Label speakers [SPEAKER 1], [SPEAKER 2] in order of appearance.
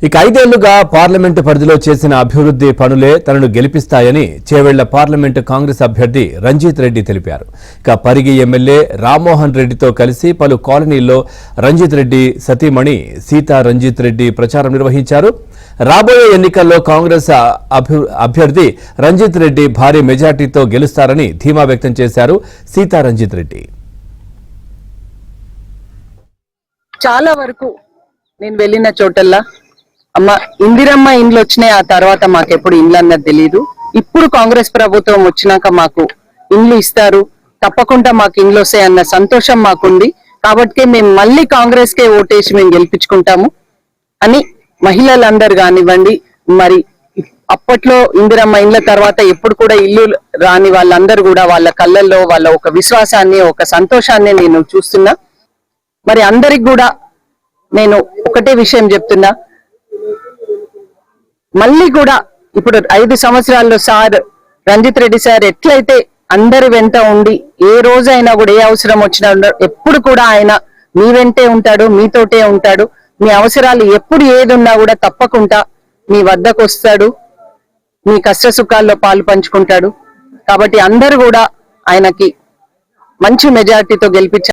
[SPEAKER 1] ఇక 5 ఏళ్లుగా పార్లమెంటు పరిధిలో చేసిన అభివృద్ధి పనులే తనను గెలిపిస్తాయని చేవెళ్ల పార్లమెంటు కాంగ్రెస్ అభ్యర్థి రంజిత్ రెడ్డి తెలిపారు. ఇక పరిగి ఎమ్మెల్యే రామ్మోహన్ రెడ్డితో కలిసి పలు కాలనీల్లో రంజిత్ రెడ్డి సతీమణి సీతా రంజిత్ రెడ్డి ప్రచారం నిర్వహించారు. రాబోయే ఎన్నికల్లో కాంగ్రెస్ అభ్యర్థి రంజిత్ రెడ్డి భారీ మెజార్టీతో గెలుస్తారని ధీమా వ్యక్తం చేశారు సీతా రంజిత్ రెడ్డి.
[SPEAKER 2] చాలా వరకు నేను వెళ్ళిన చోటల్లా అమ్మ ఇందిరమ్మ ఇండ్లు వచ్చినాయి, ఆ తర్వాత మాకెప్పుడు ఇండ్లు అన్నది తెలియదు. ఇప్పుడు కాంగ్రెస్ ప్రభుత్వం వచ్చినాక మాకు ఇండ్లు ఇస్తారు, తప్పకుండా మాకు ఇండ్లు వస్తాయి అన్న సంతోషం మాకుంది. కాబట్టి మేము మళ్ళీ కాంగ్రెస్ కే ఓటేసి మేము గెలిపించుకుంటాము అని మహిళలందరూ కానివ్వండి, మరి అప్పట్లో ఇందిరమ్మ ఇండ్ల తర్వాత ఎప్పుడు కూడా ఇల్లు రాని వాళ్ళందరూ కూడా వాళ్ళ కళ్ళల్లో వాళ్ళ ఒక విశ్వాసాన్ని ఒక సంతోషాన్ని నేను చూస్తున్నా. మరి అందరికి కూడా నేను ఒకటే విషయం చెప్తున్నా, మళ్ళీ కూడా ఇప్పుడు 5 సంవత్సరాల్లో సార్ రంజిత్ రెడ్డి సార్ ఎట్లయితే అందరి వెంట ఉండి ఏ రోజైనా కూడా ఏ అవసరం వచ్చినా ఎప్పుడు కూడా ఆయన మీ వెంటే ఉంటాడు, మీతోటే ఉంటాడు. మీ అవసరాలు ఎప్పుడు ఏది ఉన్నా కూడా తప్పకుండా మీ వద్దకు వస్తాడు, మీ కష్ట సుఖాల్లో పాలు పంచుకుంటాడు. కాబట్టి అందరూ కూడా ఆయనకి మంచి మెజారిటీతో గెలిపించారు.